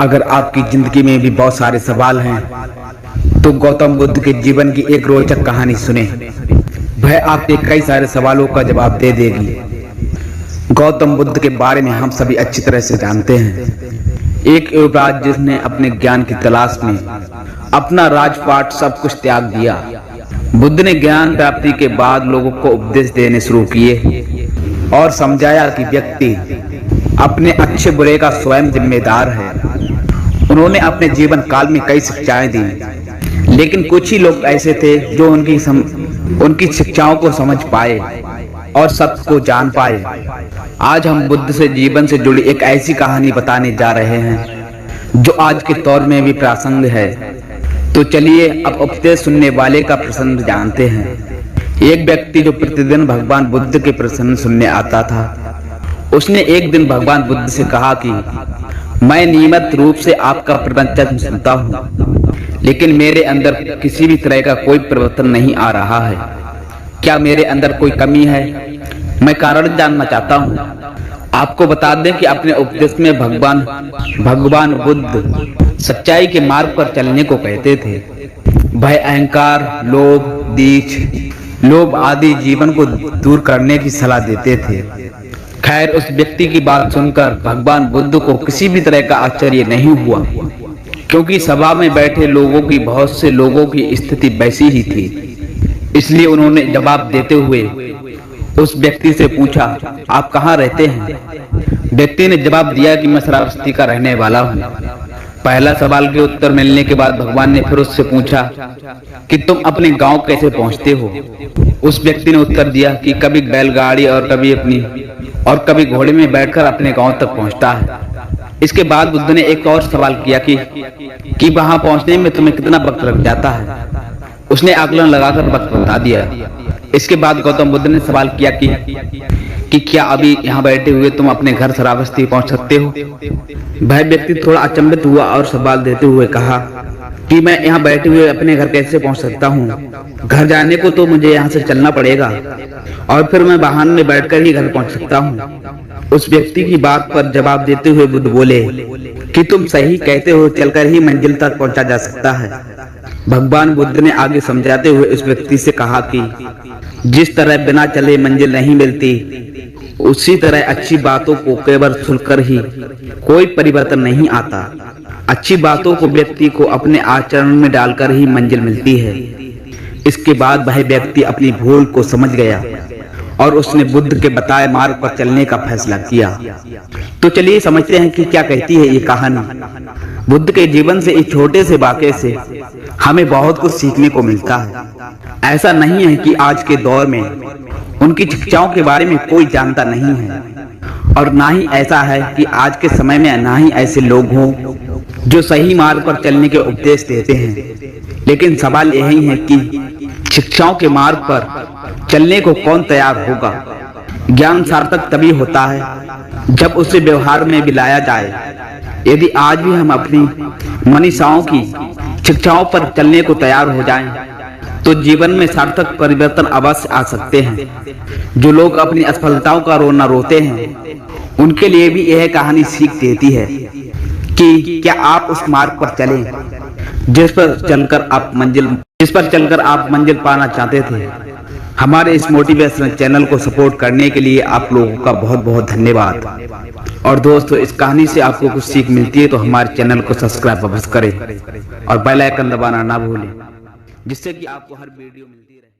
अगर आपकी जिंदगी में भी बहुत सारे सवाल हैं तो गौतम बुद्ध के जीवन की एक रोचक कहानी सुने। वह आपके कई सारे सवालों का जवाब दे देगी। गौतम बुद्ध के बारे में हम सभी अच्छी तरह से जानते हैं। एक युवराज जिसने अपने ज्ञान की तलाश में अपना राजपाट सब कुछ त्याग दिया। बुद्ध ने ज्ञान प्राप्ति के बाद लोगों को उपदेश देने शुरू किए और समझाया कि व्यक्ति अपने अच्छे बुरे का स्वयं जिम्मेदार है। उन्होंने अपने जीवन काल में कई शिक्षाएं दी, लेकिन कुछ ही लोग ऐसे थे जो उनकी शिक्षाओं को समझ पाए और सत्य को जान पाए। आज हम बुद्ध से जीवन से जुड़ी एक ऐसी कहानी बताने जा रहे हैं जो आज के दौर में भी प्रासंगिक है। तो चलिए अब उपदेश सुनने वाले का प्रसंग जानते हैं। एक व्यक्ति जो प्रतिदिन भगवान बुद्ध के प्रसंग सुनने आता था, उसने एक दिन भगवान बुद्ध से कहा कि मैं नियमित रूप से आपका प्रवचन सुनता हूँ, लेकिन मेरे अंदर किसी भी तरह का कोई परिवर्तन नहीं आ रहा है। क्या मेरे अंदर कोई कमी है? मैं कारण जानना चाहता हूँ। आपको बता दें कि अपने उपदेश में भगवान बुद्ध सच्चाई के मार्ग पर चलने को कहते थे। वह अहंकार, लोभ आदि जीवन को दूर करने की सलाह देते थे। खैर, उस व्यक्ति की बात सुनकर भगवान बुद्ध को किसी भी तरह का आश्चर्य नहीं हुआ, क्योंकि सभा में बैठे लोगों की बहुत से लोगों की स्थिति वैसी ही थी। इसलिए उन्होंने जवाब देते हुए उस व्यक्ति से पूछा, आप कहाँ रहते हैं? व्यक्ति ने जवाब दिया कि मैं श्रावस्ती का रहने वाला हूँ। पहला सवाल के उत्तर मिलने के बाद भगवान ने फिर उससे पूछा कि तुम अपने गांव कैसे पहुंचते हो? उस व्यक्ति ने उत्तर दिया कि कभी बैलगाड़ी और कभी घोड़े में बैठकर अपने गांव तक पहुंचता है। इसके बाद बुद्ध ने एक और सवाल किया कि वहां पहुंचने में तुम्हें कितना वक्त लग जाता है? उसने आकलन लगाकर वक्त बता दिया। इसके बाद गौतम बुद्ध ने सवाल किया कि क्या अभी यहाँ बैठे हुए तुम अपने घर श्रावस्ती पहुंच सकते हो? वह व्यक्ति थोड़ा अचंभित हुआ और सवाल देते हुए कहा कि मैं यहाँ बैठे हुए अपने घर कैसे पहुंच सकता हूँ? घर जाने को तो मुझे यहाँ से चलना पड़ेगा और फिर मैं वाहन में बैठकर ही घर पहुंच सकता हूँ। उस व्यक्ति की बात पर जवाब देते हुए बुद्ध बोले कि तुम सही कहते हो, चलकर ही मंजिल तक पहुंचा जा सकता है। भगवान बुद्ध ने आगे समझाते हुए इस व्यक्ति से कहा कि जिस तरह बिना चले मंजिल नहीं मिलती, उसी तरह अच्छी बातों को केवल सुनकर ही कोई परिवर्तन नहीं आता। अच्छी बातों को व्यक्ति को अपने आचरण में डालकर ही मंजिल मिलती है। इसके बाद वह व्यक्ति अपनी भूल को समझ गया और उसने बुद्ध के बताए मार्ग पर चलने का फैसला किया। तो चलिए समझते हैं कि क्या कहती है ये कहानी। बुद्ध के जीवन से इस छोटे से वाक़ये से हमें बहुत कुछ सीखने को मिलता है। ऐसा नहीं है कि आज के दौर में उनकी शिक्षाओं के बारे में कोई जानता नहीं है, और ना ही ऐसा है कि आज के समय में ना ही ऐसे लोग हों जो सही मार्ग पर चलने के उपदेश देते हैं। लेकिन सवाल यही है कि शिक्षाओं के मार्ग पर चलने को कौन तैयार होगा? ज्ञान सार्थक तभी होता है जब उसे व्यवहार में भी लाया जाए। यदि आज भी हम अपनी मनीषाओं की शिक्षाओं पर चलने को तैयार हो जाएं, तो जीवन में सार्थक परिवर्तन अवश्य आ सकते हैं। जो लोग अपनी असफलताओं का रोना रोते हैं, उनके लिए भी यह कहानी सीख देती है कि क्या आप उस मार्ग पर चलें जिस पर चलकर आप मंजिल पाना चाहते थे। हमारे इस मोटिवेशनल चैनल को सपोर्ट करने के लिए आप लोगों का बहुत बहुत धन्यवाद। और दोस्तों, इस कहानी से आपको कुछ सीख मिलती है तो हमारे चैनल को सब्सक्राइब अवश्य करें और बेल आइकन दबाना ना भूलें, जिससे कि आपको हर वीडियो मिलती रहे।